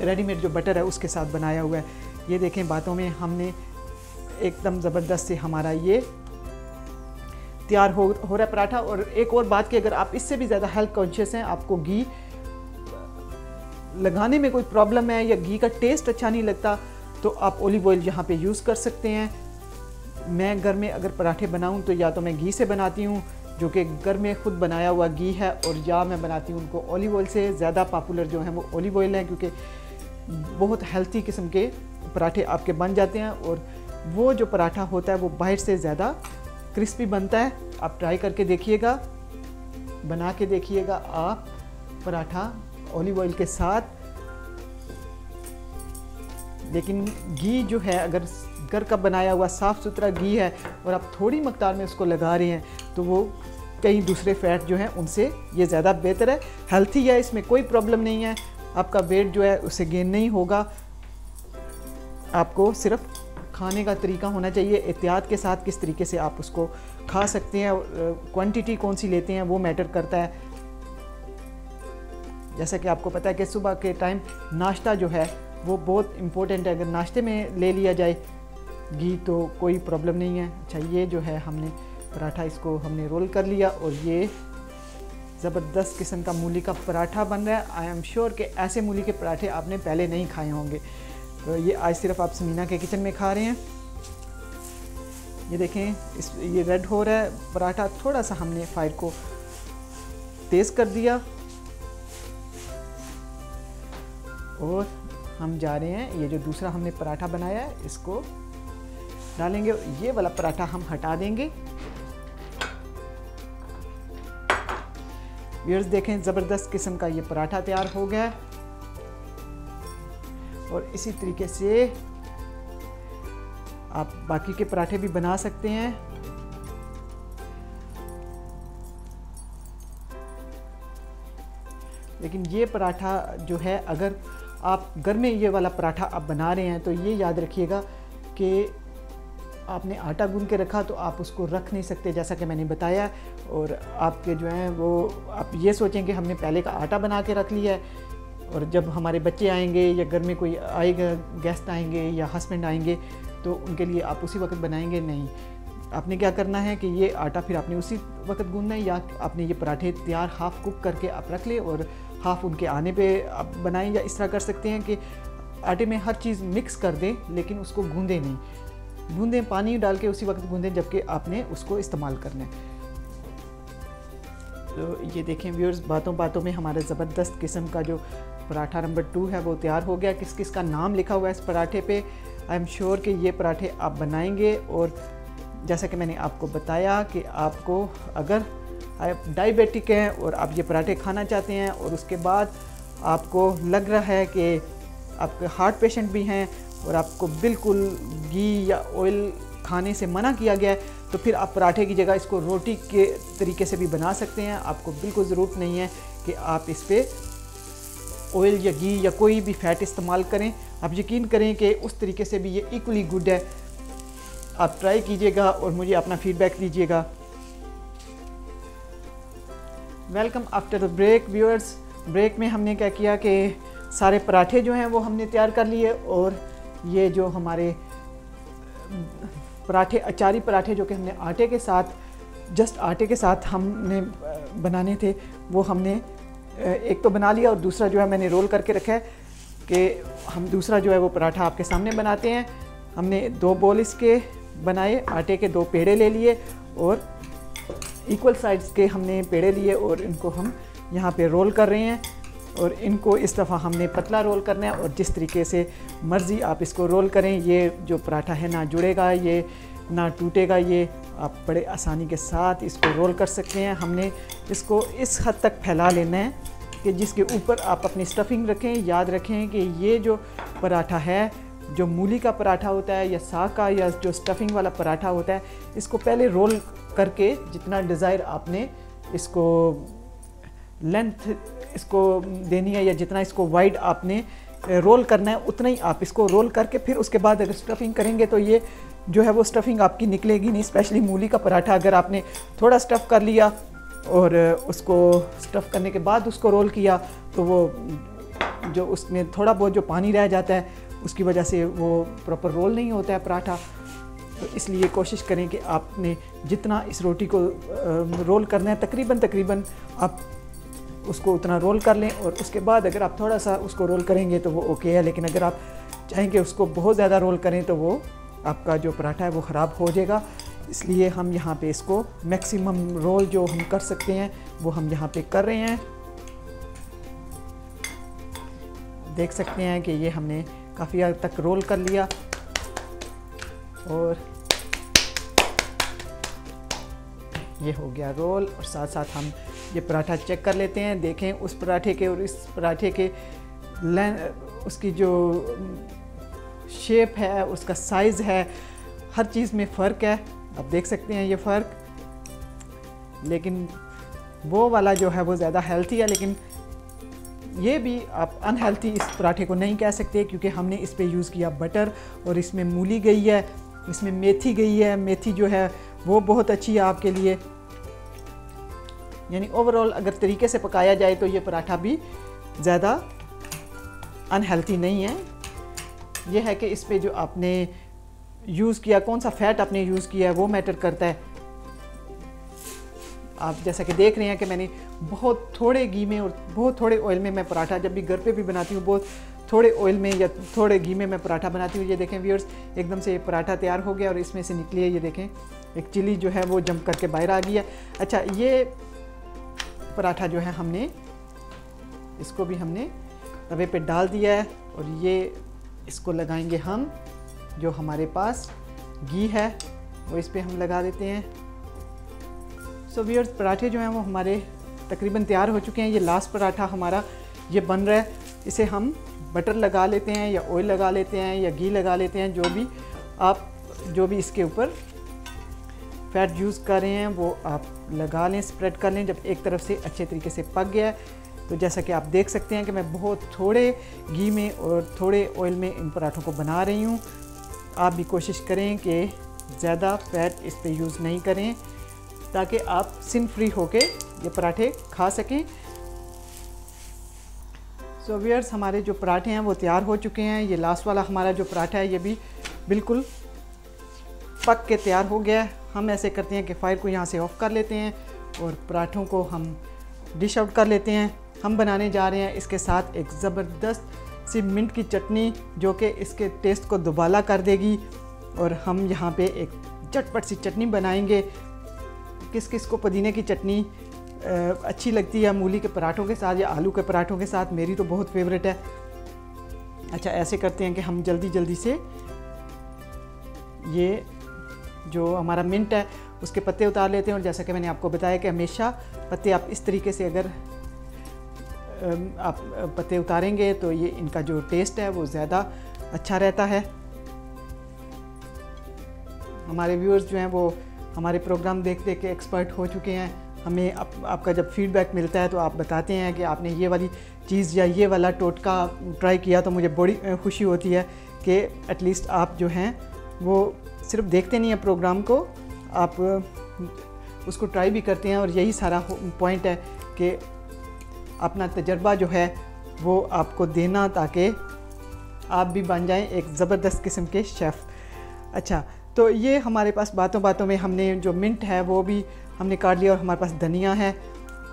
रेडीमेड जो बटर है उसके साथ बनाया हुआ है। ये देखें, बातों में हमने एकदम ज़बरदस्त से हमारा ये तैयार हो रहा है पराठा। और एक और बात कि अगर आप इससे भी ज़्यादा हेल्थ कॉन्शियस हैं, आपको घी लगाने में कोई प्रॉब्लम है या घी का टेस्ट अच्छा नहीं लगता, तो आप ऑलिव ऑयल यहाँ पे यूज़ कर सकते हैं। मैं घर में अगर पराठे बनाऊँ तो या तो मैं घी से बनाती हूँ, जो कि घर में खुद बनाया हुआ घी है, और या मैं बनाती हूँ उनको ऑलिव ऑयल से। ज़्यादा पॉपुलर जो है वो ऑलिव ऑयल है, क्योंकि बहुत हेल्थी किस्म के पराठे आपके बन जाते हैं, और वो जो पराठा होता है वो बाहर से ज़्यादा क्रिस्पी बनता है। आप ट्राई करके देखिएगा, बना के देखिएगा आप पराठा ऑलिव ऑयल के साथ। लेकिन घी जो है, अगर घर का बनाया हुआ साफ़ सुथरा घी है और आप थोड़ी मकदार में उसको लगा रहे हैं, तो वो कई दूसरे फैट जो हैं उनसे ये ज़्यादा बेहतर है। हेल्थी है, इसमें कोई प्रॉब्लम नहीं है। आपका वेट जो है उससे गेन नहीं होगा। आपको सिर्फ खाने का तरीका होना चाहिए, एहतियात के साथ किस तरीके से आप उसको खा सकते हैं, क्वांटिटी कौन सी लेते हैं वो मैटर करता है। जैसा कि आपको पता है कि सुबह के टाइम नाश्ता जो है वो बहुत इम्पोर्टेंट है। अगर नाश्ते में ले लिया जाए घी तो कोई प्रॉब्लम नहीं है। अच्छा, ये जो है हमने पराठा इसको हमने रोल कर लिया, और ये ज़बरदस्त किस्म का मूली का पराठा बन रहा है। आई एम श्योर कि ऐसे मूली के पराठे आपने पहले नहीं खाए होंगे। तो ये आज सिर्फ आप समीना के किचन में खा रहे हैं। ये देखें, ये रेड हो रहा है पराठा। थोड़ा सा हमने फायर को तेज़ कर दिया, और हम जा रहे हैं, ये जो दूसरा हमने पराठा बनाया है इसको डालेंगे। ये वाला पराठा हम हटा देंगे। व्यूअर्स देखें, ज़बरदस्त किस्म का ये पराठा तैयार हो गया है, और इसी तरीके से आप बाकी के पराठे भी बना सकते हैं। लेकिन ये पराठा जो है, अगर आप घर में ये वाला पराठा आप बना रहे हैं तो ये याद रखिएगा कि आपने आटा गूंद के रखा तो आप उसको रख नहीं सकते, जैसा कि मैंने बताया। और आपके जो हैं वो आप ये सोचें कि हमने पहले का आटा बना के रख लिया है, और जब हमारे बच्चे आएंगे या घर में कोई आएगा, गेस्ट आएंगे या हस्बैंड आएंगे, तो उनके लिए आप उसी वक्त बनाएंगे नहीं। आपने क्या करना है कि ये आटा फिर आपने उसी वक्त गूंदना है, या आपने ये पराठे तैयार हाफ़ कुक करके आप रख ले और हाफ़ उनके आने पे आप बनाएं। या इस तरह कर सकते हैं कि आटे में हर चीज़ मिक्स कर दें, लेकिन उसको गूंदें नहीं, गूंदें पानी डाल के उसी वक्त गूंदें जबकि आपने उसको इस्तेमाल करना है। तो ये देखें व्यूअर्स, बातों बातों में हमारा ज़बरदस्त किस्म का जो पराठा नंबर 2 है वो तैयार हो गया। किस किस का नाम लिखा हुआ है इस पराठे पे। आई एम श्योर कि ये पराठे आप बनाएंगे, और जैसा कि मैंने आपको बताया कि आपको अगर आप डायबिटिक हैं और आप ये पराठे खाना चाहते हैं, और उसके बाद आपको लग रहा है कि आपके हार्ट पेशेंट भी हैं और आपको बिल्कुल घी या ऑयल खाने से मना किया गया है, तो फिर आप पराठे की जगह इसको रोटी के तरीके से भी बना सकते हैं। आपको बिल्कुल ज़रूरत नहीं है कि आप इस पर ऑयल या घी या कोई भी फ़ैट इस्तेमाल करें। आप यकीन करें कि उस तरीके से भी ये इक्वली गुड है। आप ट्राई कीजिएगा और मुझे अपना फीडबैक दीजिएगा। Welcome after the break viewers. Break में हमने क्या किया कि सारे पराठे जो हैं वो हमने तैयार कर लिए, और ये जो हमारे पराठे, अचारी पराठे जो कि हमने आटे के साथ, जस्ट आटे के साथ हमने बनाने थे, वो हमने एक तो बना लिया, और दूसरा जो है मैंने रोल करके रखा है कि हम दूसरा जो है वो पराठा आपके सामने बनाते हैं। हमने 2 बॉल इसके बनाए, आटे के 2 पेड़े ले लिए, और इक्वल साइड्स के हमने पेड़े लिए, और इनको हम यहाँ पे रोल कर रहे हैं। और इनको इस दफ़ा हमने पतला रोल करना है, और जिस तरीके से मर्ज़ी आप इसको रोल करें, ये जो पराठा है ना जुड़ेगा, ये ना टूटेगा, ये आप बड़े आसानी के साथ इसको रोल कर सकते हैं। हमने इसको इस हद तक फैला लेना है कि जिसके ऊपर आप अपनी स्टफिंग रखें। याद रखें कि ये जो पराठा है, जो मूली का पराठा होता है या साग का, या जो स्टफिंग वाला पराठा होता है, इसको पहले रोल करके जितना डिज़ायर आपने इसको लेंथ इसको देनी है, या जितना इसको वाइड आपने रोल करना है, उतना ही आप इसको रोल करके फिर उसके बाद अगर स्टफिंग करेंगे तो ये जो है वो स्टफिंग आपकी निकलेगी नहीं। स्पेशली मूली का पराठा अगर आपने थोड़ा स्टफ़ कर लिया और उसको स्टफ़ करने के बाद उसको रोल किया, तो वो जो उसमें थोड़ा बहुत जो पानी रह जाता है उसकी वजह से वो प्रॉपर रोल नहीं होता है पराठा। तो इसलिए कोशिश करें कि आपने जितना इस रोटी को रोल करना है तकरीबन आप उसको उतना रोल कर लें, और उसके बाद अगर आप थोड़ा सा उसको रोल करेंगे तो वो ओके है, लेकिन अगर आप चाहेंगे उसको बहुत ज़्यादा रोल करें तो वो आपका जो पराठा है वो ख़राब हो जाएगा। इसलिए हम यहाँ पे इसको मैक्सिमम रोल जो हम कर सकते हैं वो हम यहाँ पे कर रहे हैं। देख सकते हैं कि ये हमने काफ़ी हद तक रोल कर लिया, और ये हो गया रोल। और साथ साथ हम ये पराठा चेक कर लेते हैं, देखें उस पराठे के और इस पराठे के उसकी जो शेप है, उसका साइज़ है, हर चीज़ में फ़र्क है। आप देख सकते हैं ये फ़र्क, लेकिन वो वाला जो है वो ज़्यादा हेल्थी है, लेकिन ये भी आप अनहेल्थी इस पराठे को नहीं कह सकते, क्योंकि हमने इस पे यूज़ किया बटर, और इसमें मूली गई है, इसमें मेथी गई है। मेथी जो है वो बहुत अच्छी है आपके लिए। यानी ओवरऑल अगर तरीके से पकाया जाए तो ये पराठा भी ज़्यादा अनहेल्थी नहीं है। ये है कि इस पे जो आपने यूज़ किया, कौन सा फ़ैट आपने यूज़ किया है वो मैटर करता है। आप जैसा कि देख रहे हैं कि मैंने बहुत थोड़े घी में और बहुत थोड़े ऑयल में मैं पराठा, जब भी घर पे भी बनाती हूँ, बहुत थोड़े ऑयल में या थोड़े घी में मैं पराठा बनाती हूँ। ये देखें व्यूअर्स, एकदम से ये पराठा तैयार हो गया और इसमें से निकली है, ये देखें एक चिली जो है वो जंप करके बाहर आ गई है। अच्छा, ये पराठा जो है हमने इसको भी हमने तवे पे डाल दिया है, और ये इसको लगाएंगे हम, जो हमारे पास घी है वो इस पे हम लगा देते हैं। सो व्यूअर्स, पराठे जो हैं वो हमारे तकरीबन तैयार हो चुके हैं। ये लास्ट पराठा हमारा ये बन रहा है। इसे हम बटर लगा लेते हैं या ऑयल लगा लेते हैं या घी लगा लेते हैं, जो भी इसके ऊपर फैट यूज़ कर रहे हैं वो आप लगा लें, स्प्रेड कर लें। जब एक तरफ से अच्छे तरीके से पक गया है तो जैसा कि आप देख सकते हैं कि मैं बहुत थोड़े घी में और थोड़े ऑयल में इन पराठों को बना रही हूँ। आप भी कोशिश करें कि ज़्यादा फैट इस पे यूज़ नहीं करें, ताकि आप सिन फ्री होके ये पराठे खा सकें। सो व्यूअर्स, हमारे जो पराठे हैं वो तैयार हो चुके हैं। ये लास्ट वाला हमारा जो पराठा है ये भी बिल्कुल पक के तैयार हो गया है। हम ऐसे करते हैं कि फायर को यहाँ से ऑफ़ कर लेते हैं और पराठों को हम डिश आउट कर लेते हैं। हम बनाने जा रहे हैं इसके साथ एक ज़बरदस्त सी मिंट की चटनी, जो कि इसके टेस्ट को दुबाला कर देगी। और हम यहाँ पे एक चटपट सी चटनी बनाएंगे। किस किस को पुदीने की चटनी अच्छी लगती है मूली के पराठों के साथ या आलू के पराठों के साथ? मेरी तो बहुत फेवरेट है। अच्छा, ऐसे करते हैं कि हम जल्दी से ये जो हमारा मिंट है उसके पत्ते उतार लेते हैं। और जैसा कि मैंने आपको बताया कि हमेशा पत्ते आप इस तरीके से अगर आप पत्ते उतारेंगे तो ये इनका जो टेस्ट है वो ज़्यादा अच्छा रहता है। हमारे व्यूअर्स जो हैं वो हमारे प्रोग्राम देख के एक्सपर्ट हो चुके हैं। हमें आपका जब फीडबैक मिलता है तो आप बताते हैं कि आपने ये वाली चीज़ या ये वाला टोटका ट्राई किया, तो मुझे बड़ी खुशी होती है कि एटलीस्ट आप जो हैं वो सिर्फ देखते नहीं हैं प्रोग्राम को, आप उसको ट्राई भी करते हैं। और यही सारा पॉइंट है कि अपना तजर्बा जो है वो आपको देना, ताकि आप भी बन जाएं एक ज़बरदस्त किस्म के शेफ़। अच्छा, तो ये हमारे पास बातों बातों में हमने जो मिंट है वो भी हमने काट लिया, और हमारे पास धनिया है,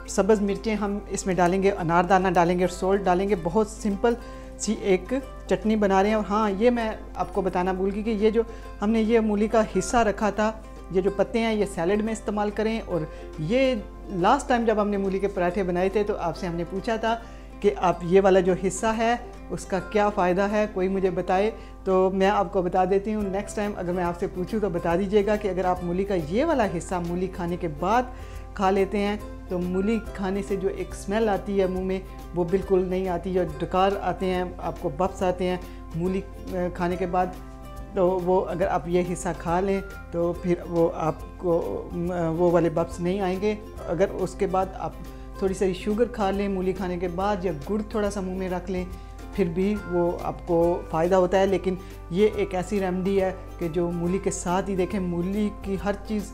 सब्ज़ मिर्चें हम इसमें डालेंगे, अनारदाना डालेंगे और सॉल्ट डालेंगे। बहुत सिंपल सी एक चटनी बना रहे हैं। और हाँ, ये मैं आपको बताना भूल गई कि ये जो हमने ये मूली का हिस्सा रखा था, ये जो पत्ते हैं ये सैलड में इस्तेमाल करें। और ये लास्ट टाइम जब हमने मूली के पराठे बनाए थे तो आपसे हमने पूछा था कि आप ये वाला जो हिस्सा है उसका क्या फ़ायदा है, कोई मुझे बताए। तो मैं आपको बता देती हूँ, नेक्स्ट टाइम अगर मैं आपसे पूछूँ तो बता दीजिएगा कि अगर आप मूली का ये वाला हिस्सा मूली खाने के बाद खा लेते हैं तो मूली खाने से जो एक स्मेल आती है मुंह में वो बिल्कुल नहीं आती, जो डकार आते हैं, आपको बप्स आते हैं मूली खाने के बाद, तो वो अगर आप ये हिस्सा खा लें तो फिर वो आपको वो वाले बप्स नहीं आएंगे। अगर उसके बाद आप थोड़ी सी शुगर खा लें मूली खाने के बाद, या गुड़ थोड़ा सा मुंह में रख लें, फिर भी वो आपको फ़ायदा होता है। लेकिन ये एक ऐसी रेमेडी है कि जो मूली के साथ ही, देखें मूली की हर चीज़,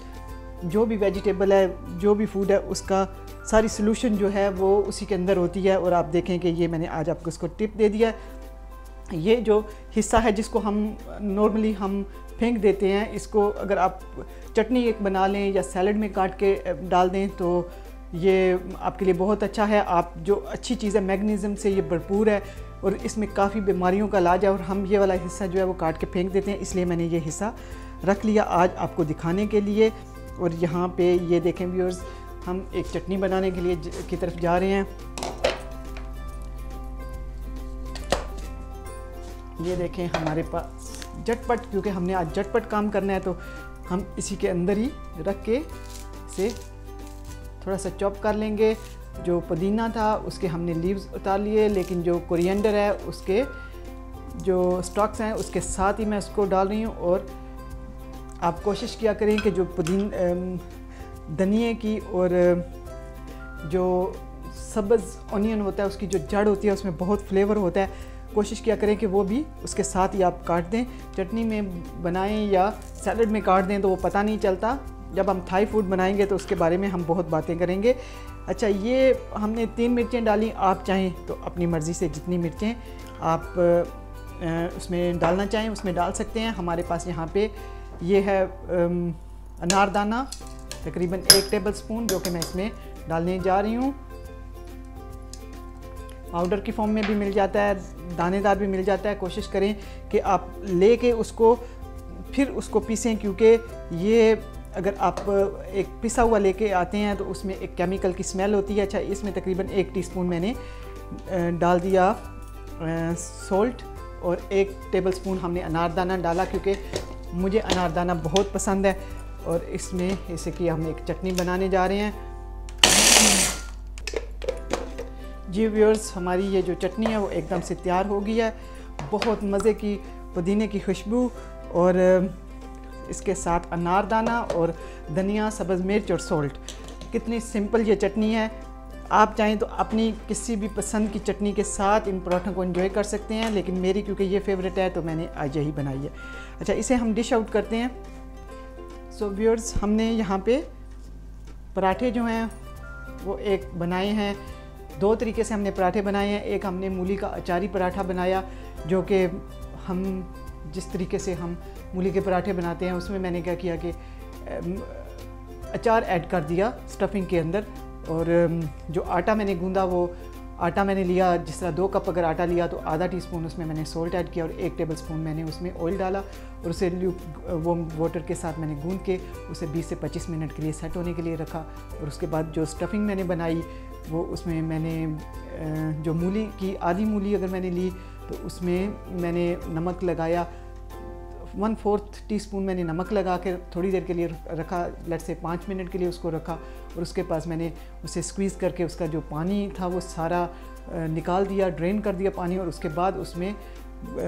जो भी वेजिटेबल है, जो भी फूड है, उसका सारी सॉल्यूशन जो है वो उसी के अंदर होती है। और आप देखें कि ये मैंने आज आपको इसको टिप दे दिया है। ये जो हिस्सा है जिसको हम नॉर्मली हम फेंक देते हैं, इसको अगर आप चटनी एक बना लें या सैलड में काट के डाल दें तो ये आपके लिए बहुत अच्छा है। आप जो अच्छी चीज़ है, मैग्नीशियम से ये भरपूर है और इसमें काफ़ी बीमारियों का इलाज है, और हम ये वाला हिस्सा जो है वो काट के फेंक देते हैं, इसलिए मैंने ये हिस्सा रख लिया आज आपको दिखाने के लिए। और यहाँ पे ये देखें व्यूअर्स, हम एक चटनी बनाने के लिए की तरफ जा रहे हैं। ये देखें हमारे पास झटपट, क्योंकि हमने आज झटपट काम करना है तो हम इसी के अंदर ही रख के इसे थोड़ा सा चॉप कर लेंगे। जो पुदीना था उसके हमने लीव्स उतार लिए, लेकिन जो कोरिएंडर है उसके जो स्टॉक्स हैं उसके साथ ही मैं उसको डाल रही हूँ। और आप कोशिश किया करें कि जो धनिए की और जो सब्ज़ ऑनियन होता है उसकी जो जड़ होती है उसमें बहुत फ्लेवर होता है, कोशिश किया करें कि वो भी उसके साथ ही आप काट दें। चटनी में बनाएं या सैलड में काट दें तो वो पता नहीं चलता। जब हम थाई फूड बनाएंगे तो उसके बारे में हम बहुत बातें करेंगे। अच्छा, ये हमने 3 मिर्चें डाली, आप चाहें तो अपनी मर्ज़ी से जितनी मिर्चें आप उसमें डालना चाहें उसमें डाल सकते हैं। हमारे पास यहाँ पे ये है अनारदाना, तकरीबन 1 टेबल स्पून, जो कि मैं इसमें डालने जा रही हूँ। पाउडर की फॉर्म में भी मिल जाता है, दानेदार भी मिल जाता है। कोशिश करें कि आप लेके उसको फिर उसको पीसें, क्योंकि ये अगर आप एक पिसा हुआ लेके आते हैं तो उसमें एक केमिकल की स्मेल होती है। अच्छा, इसमें तकरीबन 1 टीस्पून मैंने डाल दिया सॉल्ट, और 1 टेबल स्पून हमने अनारदाना डाला, क्योंकि मुझे अनारदाना बहुत पसंद है। और इसमें जैसे कि हम एक चटनी बनाने जा रहे हैं। जी व्यूअर्स, हमारी ये जो चटनी है वो एकदम से तैयार हो गई है। बहुत मज़े की पुदीने की खुशबू, और इसके साथ अनारदाना और धनिया, सब्ज़ मिर्च और सॉल्ट। कितनी सिंपल ये चटनी है। आप चाहें तो अपनी किसी भी पसंद की चटनी के साथ इन पराठों को एंजॉय कर सकते हैं, लेकिन मेरी क्योंकि ये फेवरेट है तो मैंने आज यही बनाई है। अच्छा, इसे हम डिश आउट करते हैं। सो व्यूअर्स, हमने यहाँ पे पराठे जो हैं वो एक बनाए हैं। 2 तरीके से हमने पराठे बनाए हैं। एक हमने मूली का अचारी पराठा बनाया, जो कि हम जिस तरीके से हम मूली के पराठे बनाते हैं उसमें मैंने क्या किया कि अचार ऐड कर दिया स्टफिंग के अंदर। और जो आटा मैंने गूंदा, वो आटा मैंने लिया, जिस तरह 2 कप अगर आटा लिया तो आधा टीस्पून उसमें मैंने सॉल्ट ऐड किया और 1 टेबल स्पून मैंने उसमें ऑयल डाला, और उसे वो वाटर के साथ मैंने गूंद के उसे 20 से 25 मिनट के लिए सेट होने के लिए रखा। और उसके बाद जो स्टफिंग मैंने बनाई वो उसमें मैंने जो मूली की आधी मूली अगर मैंने ली तो उसमें मैंने नमक लगाया, 1/4 टीस्पून मैंने नमक लगा के थोड़ी देर के लिए रखा, लेट से 5 मिनट के लिए उसको रखा। और उसके पास मैंने उसे स्क्वीज़ करके उसका जो पानी था वो सारा निकाल दिया, ड्रेन कर दिया पानी। और उसके बाद उसमें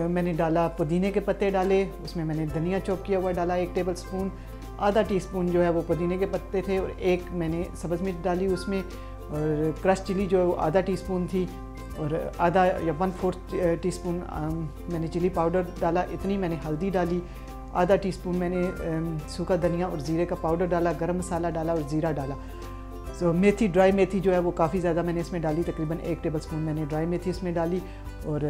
मैंने डाला पुदीने के पत्ते डाले, उसमें मैंने धनिया चॉप किया हुआ डाला 1 टेबल स्पून, आधा टीस्पून जो है वो पुदीने के पत्ते थे, और 1 मैंने सब्ज़ मिर्च डाली उसमें, और क्रश चिली जो है वो आधा टीस्पून थी, और आधा या 1/4 टीस्पून मैंने चिली पाउडर डाला। इतनी मैंने हल्दी डाली, आधा टीस्पून मैंने सूखा धनिया और ज़ीरे का पाउडर डाला, गरम मसाला डाला और ज़ीरा डाला। सो मेथी, ड्राई मेथी जो है वो काफ़ी ज़्यादा मैंने इसमें डाली, तकरीबन 1 टेबल स्पून मैंने ड्राई मेथी इसमें डाली, और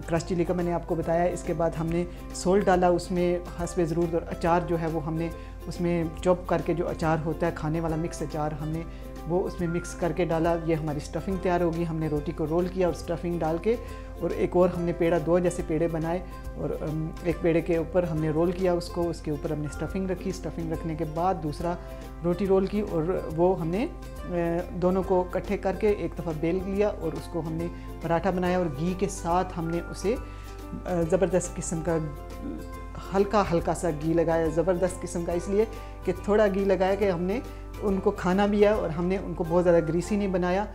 क्रश चिली का मैंने आपको बताया। इसके बाद हमने सॉल्ट डाला उसमें हस्बे ज़रूरत, और अचार जो है वो हमने उसमें चॉप करके जो अचार होता है खाने वाला मिक्स अचार हमने वो उसमें मिक्स करके डाला। ये हमारी स्टफिंग तैयार होगी। हमने रोटी को रोल किया और स्टफिंग डाल के, और एक और हमने पेड़ा 2 जैसे पेड़े बनाए, और एक पेड़े के ऊपर हमने रोल किया उसको, उसके ऊपर हमने स्टफिंग रखी। स्टफिंग रखने के बाद दूसरा रोटी रोल की, और वो हमने दोनों को इकट्ठे करके एक दफ़ा बेल लिया और उसको हमने पराठा बनाया, और घी के साथ हमने उसे ज़बरदस्त किस्म का हल्का हल्का सा घी लगाया, ज़बरदस्त किस्म का इसलिए कि थोड़ा घी लगाया कि हमने उनको खाना भी है और हमने उनको बहुत ज़्यादा ग्रीसी नहीं बनाया।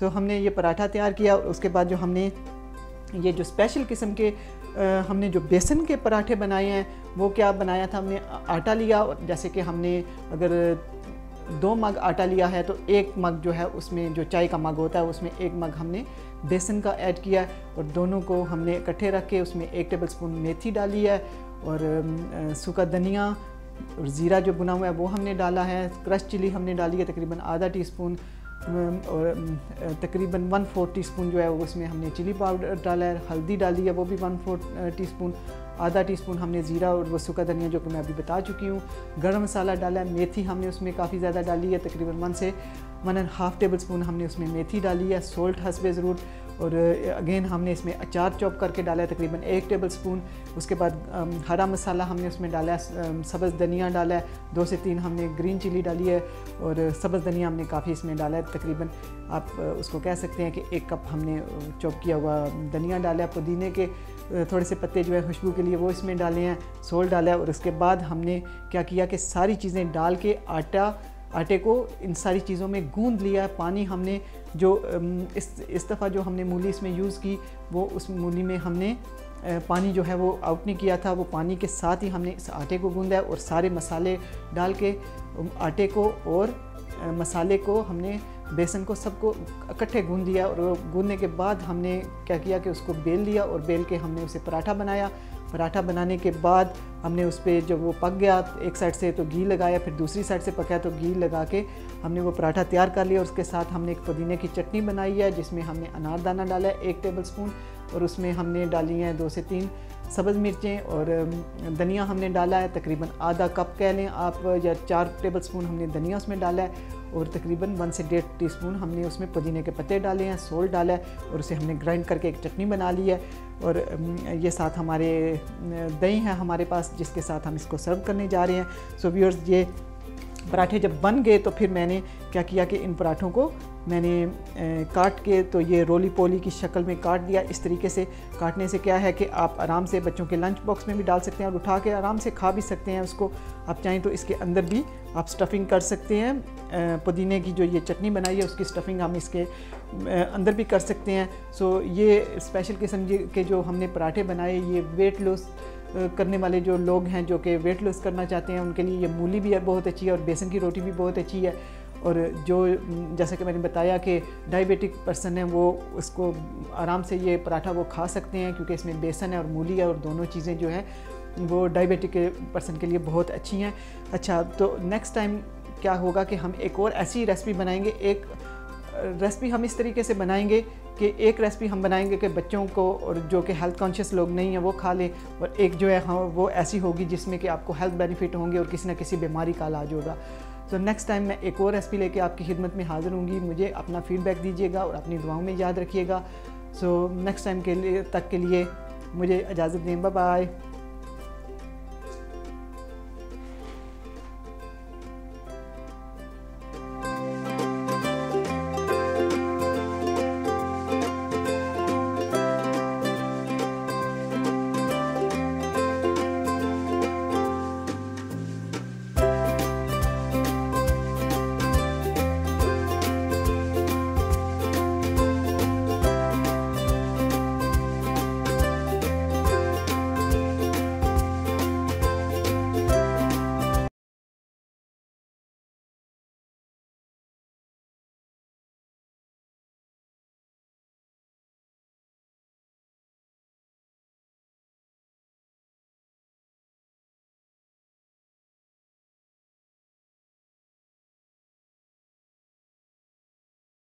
सो हमने ये पराठा तैयार किया। और उसके बाद जो हमने ये जो स्पेशल किस्म के हमने जो बेसन के पराठे बनाए हैं वो क्या बनाया था, हमने आटा लिया, और जैसे कि हमने अगर 2 मग आटा लिया है तो 1 मग जो है उसमें जो चाय का मग होता है उसमें 1 मग हमने बेसन का ऐड किया, और दोनों को हमने इकट्ठे रख के उसमें 1 टेबल स्पून मेथी डाली है, और सूखा धनिया और ज़ीरा जो बुना हुआ है वो हमने डाला है, क्रश चिली हमने डाली है तकरीबन आधा टीस्पून, और तकरीबन 1/4 टीस्पून जो है वो उसमें हमने चिली पाउडर डाला है, हल्दी डाली है वो भी 1/4 टीस्पून, आधा टीस्पून हमने ज़ीरा और वो सूखा धनिया जो कि मैं अभी बता चुकी हूँ, गरम मसाला डाला है, मेथी हमने उसमें काफ़ी ज़्यादा डाली है, तकरीबन 1.5 टेबल स्पून हमने उसमें मेथी डाली है, सोल्ट हस्बे ज़रूर, और अगेन हमने इसमें अचार चॉप करके डाला है तकरीबन 1 टेबल स्पून। उसके बाद हरा मसाला हमने उसमें डाला है, सब्ज़ धनिया डाला है, 2 से 3 हमने ग्रीन चिली डाली है, और सब्ज़ धनिया हमने काफ़ी इसमें डाला है, तकरीबन आप उसको कह सकते हैं कि 1 कप हमने चॉप किया हुआ धनिया डाला है। पुदीने के थोड़े से पत्ते जो है खुशबू के लिए वो इसमें डाले हैं, सोल्ट डाला है। और उसके बाद हमने क्या किया कि सारी चीज़ें डाल के आटे को इन सारी चीज़ों में गूंद लिया है। पानी हमने जो इस दफ़ा जो हमने मूली इसमें यूज़ की वो उस मूली में हमने पानी जो है वो आउट नहीं किया था, वो पानी के साथ ही हमने इस आटे को गूंदा है और सारे मसाले डाल के आटे को और मसाले को हमने बेसन को सबको इकट्ठे गूंद दिया। और गूंदने के बाद हमने क्या किया कि उसको बेल लिया और बेल के हमने उसे पराठा बनाया। पराठा बनाने के बाद हमने उस पर जब वो पक गया एक साइड से तो घी लगाया, फिर दूसरी साइड से पका तो घी लगा के हमने वो पराठा तैयार कर लिया। और उसके साथ हमने एक पुदीने की चटनी बनाई है जिसमें हमने अनारदाना डाला है 1 टेबल स्पून, और उसमें हमने डाली हैं 2 से 3 सब्ज़ मिर्चें, और धनिया हमने डाला है तकरीबन आधा कप कह लें आप, या 4 टेबल स्पून हमने धनिया उसमें डाला है, और तकरीबन 1 से 1.5 टीस्पून हमने उसमें पुदीने के पत्ते डाले हैं, सोल्ट डाला है, और उसे हमने ग्राइंड करके एक चटनी बना ली है। और ये साथ हमारे दही है हमारे पास जिसके साथ हम इसको सर्व करने जा रहे हैं। सो व्यूअर्स, ये पराठे जब बन गए तो फिर मैंने क्या किया कि इन पराठों को मैंने काट के तो ये रोली पोली की शक्ल में काट दिया। इस तरीके से काटने से क्या है कि आप आराम से बच्चों के लंच बॉक्स में भी डाल सकते हैं और उठा के आराम से खा भी सकते हैं उसको। आप चाहें तो इसके अंदर भी आप स्टफिंग कर सकते हैं, पुदीने की जो ये चटनी बनाई है उसकी स्टफिंग हम इसके अंदर भी कर सकते हैं। सो ये स्पेशल किस्म के जो हमने पराठे बनाए, ये वेट लॉस करने वाले जो लोग हैं जो कि वेट लॉस करना चाहते हैं उनके लिए ये मूली भी बहुत अच्छी है और बेसन की रोटी भी बहुत अच्छी है। और जो जैसा कि मैंने बताया कि डायबिटिक पर्सन है वो उसको आराम से ये पराठा वो खा सकते हैं क्योंकि इसमें बेसन है और मूली है, और दोनों चीज़ें जो हैं वो डायबिटिक पर्सन के लिए बहुत अच्छी हैं। अच्छा, तो नेक्स्ट टाइम क्या होगा कि हम एक और ऐसी रेसिपी बनाएंगे। एक रेसिपी हम इस तरीके से बनाएंगे कि एक रेसिपी हम बनाएंगे कि बच्चों को और जो कि हेल्थ कॉन्शियस लोग नहीं हैं वो खा लें, और एक जो है हाँ वो ऐसी होगी जिसमें कि आपको हेल्थ बेनिफिट होंगे और किसी न किसी बीमारी का इलाज होगा। तो नेक्स्ट टाइम मैं एक और रेसिपी लेके आपकी खिदमत में हाज़िर होंगी। मुझे अपना फीडबैक दीजिएगा और अपनी दुआओं में याद रखिएगा। सो नेक्स्ट टाइम के लिए मुझे इजाज़त दें। Bye bye.